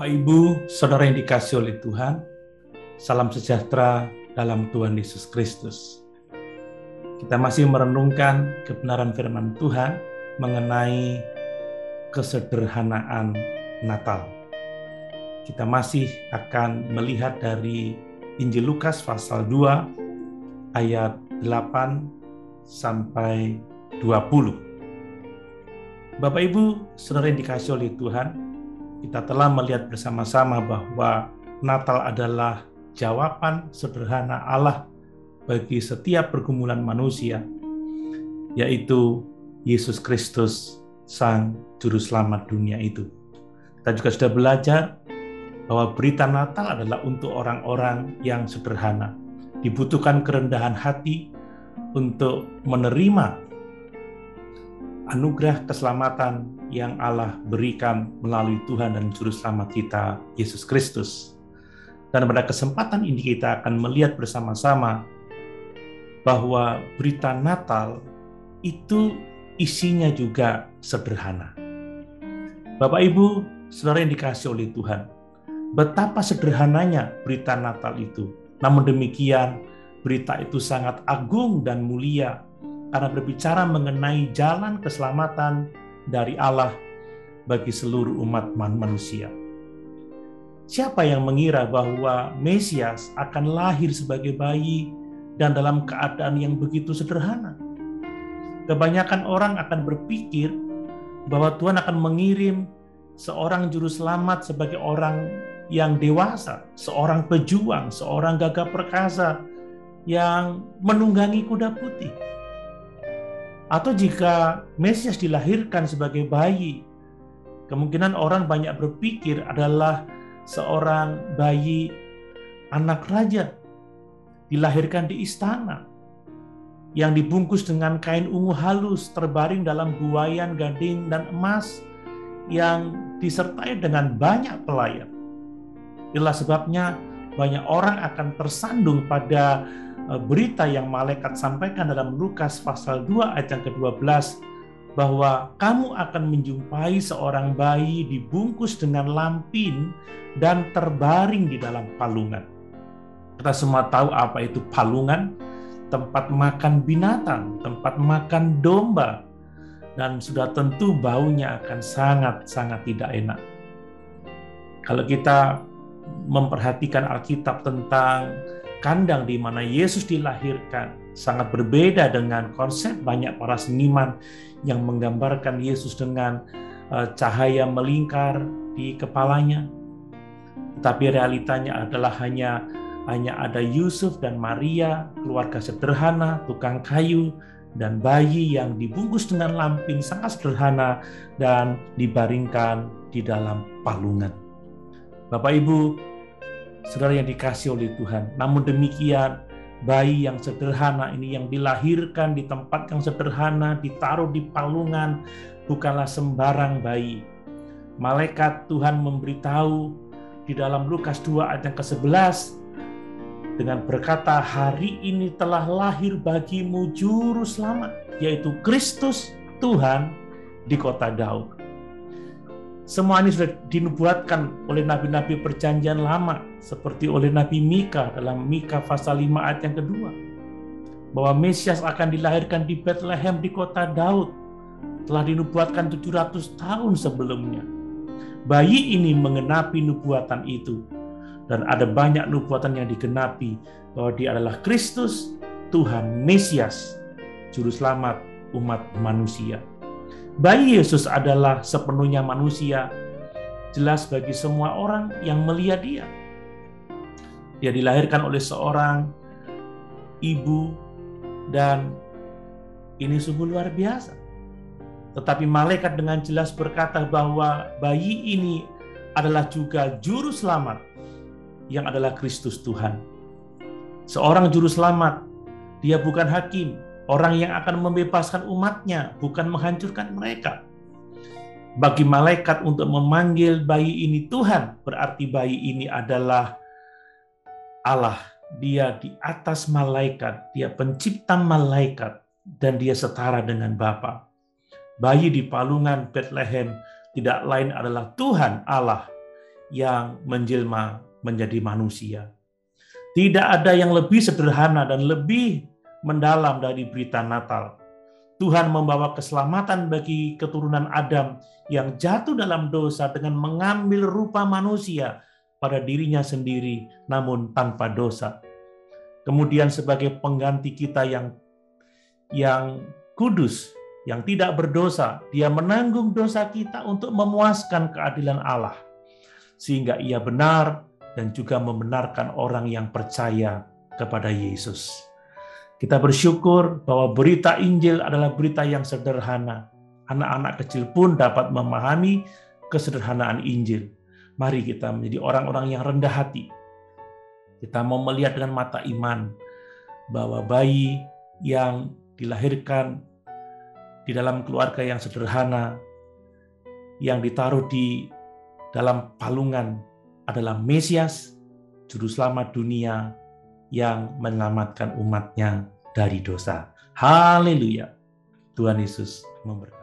Bapak Ibu, Saudara yang dikasihi oleh Tuhan, salam sejahtera dalam Tuhan Yesus Kristus. Kita masih merenungkan kebenaran firman Tuhan mengenai kesederhanaan Natal. Kita masih akan melihat dari Injil Lukas pasal 2 ayat 8 sampai 20. Bapak Ibu, Saudara yang dikasihi oleh Tuhan, kita telah melihat bersama-sama bahwa Natal adalah jawaban sederhana Allah bagi setiap pergumulan manusia, yaitu Yesus Kristus, Sang Juru Selamat dunia itu. Kita juga sudah belajar bahwa berita Natal adalah untuk orang-orang yang sederhana. Dibutuhkan kerendahan hati untuk menerima anugerah keselamatan yang Allah berikan melalui Tuhan dan Juru Selamat kita, Yesus Kristus. Dan pada kesempatan ini kita akan melihat bersama-sama bahwa berita Natal itu isinya juga sederhana. Bapak Ibu, Saudara yang dikasihi oleh Tuhan, betapa sederhananya berita Natal itu. Namun demikian, berita itu sangat agung dan mulia karena berbicara mengenai jalan keselamatan dari Allah bagi seluruh umat manusia. Siapa yang mengira bahwa Mesias akan lahir sebagai bayi dan dalam keadaan yang begitu sederhana? Kebanyakan orang akan berpikir bahwa Tuhan akan mengirim seorang juru selamat sebagai orang yang dewasa, seorang pejuang, seorang gagah perkasa yang menunggangi kuda putih. Atau jika Mesias dilahirkan sebagai bayi, kemungkinan orang banyak berpikir adalah seorang bayi anak raja, dilahirkan di istana, yang dibungkus dengan kain ungu halus, terbaring dalam buaian gading dan emas, yang disertai dengan banyak pelayan. Itulah sebabnya banyak orang akan tersandung pada berita yang malaikat sampaikan dalam Lukas pasal 2 ayat yang ke-12, bahwa kamu akan menjumpai seorang bayi dibungkus dengan lampin dan terbaring di dalam palungan. Kita semua tahu apa itu palungan, tempat makan binatang, tempat makan domba, dan sudah tentu baunya akan sangat-sangat tidak enak. Kalau kita memperhatikan Alkitab tentang kandang di mana Yesus dilahirkan, sangat berbeda dengan konsep banyak para seniman yang menggambarkan Yesus dengan cahaya melingkar di kepalanya. Tapi realitanya adalah hanya ada Yusuf dan Maria, keluarga sederhana, tukang kayu, dan bayi yang dibungkus dengan lampin sangat sederhana dan dibaringkan di dalam palungan. Bapak Ibu, Saudara yang dikasihi oleh Tuhan, namun demikian bayi yang sederhana ini yang dilahirkan di tempat yang sederhana, ditaruh di palungan, bukanlah sembarang bayi. Malaikat Tuhan memberitahu di dalam Lukas 2 ayat yang ke-11 dengan berkata, hari ini telah lahir bagimu juru selamat, yaitu Kristus Tuhan di kota Daud. Semua ini sudah dinubuatkan oleh nabi-nabi perjanjian lama, seperti oleh Nabi Mika dalam Mika pasal 5 ayat yang kedua, bahwa Mesias akan dilahirkan di Bethlehem di kota Daud, telah dinubuatkan 700 tahun sebelumnya. Bayi ini mengenapi nubuatan itu, dan ada banyak nubuatan yang digenapi bahwa dia adalah Kristus, Tuhan, Mesias, Juru Selamat umat manusia. Bayi Yesus adalah sepenuhnya manusia, jelas bagi semua orang yang melihat dia. Dia dilahirkan oleh seorang ibu, dan ini sungguh luar biasa. Tetapi malaikat dengan jelas berkata bahwa bayi ini adalah juga juru selamat, yang adalah Kristus Tuhan. Seorang juru selamat, dia bukan hakim, orang yang akan membebaskan umatnya, bukan menghancurkan mereka. Bagi malaikat untuk memanggil bayi ini Tuhan, berarti bayi ini adalah Allah. Dia di atas malaikat, dia pencipta malaikat, dan dia setara dengan Bapa. Bayi di palungan Bethlehem tidak lain adalah Tuhan Allah yang menjelma menjadi manusia. Tidak ada yang lebih sederhana dan lebih mendalam dari berita Natal. Tuhan membawa keselamatan bagi keturunan Adam yang jatuh dalam dosa dengan mengambil rupa manusia pada dirinya sendiri, namun tanpa dosa. Kemudian sebagai pengganti kita yang kudus, yang tidak berdosa, dia menanggung dosa kita untuk memuaskan keadilan Allah, sehingga ia benar dan juga membenarkan orang yang percaya kepada Yesus. Kita bersyukur bahwa berita Injil adalah berita yang sederhana. Anak-anak kecil pun dapat memahami kesederhanaan Injil. Mari kita menjadi orang-orang yang rendah hati. Kita mau melihat dengan mata iman bahwa bayi yang dilahirkan di dalam keluarga yang sederhana, yang ditaruh di dalam palungan adalah Mesias, Juru Selamat dunia, yang menyelamatkan umatnya dari dosa. Haleluya. Tuhan Yesus memberkati.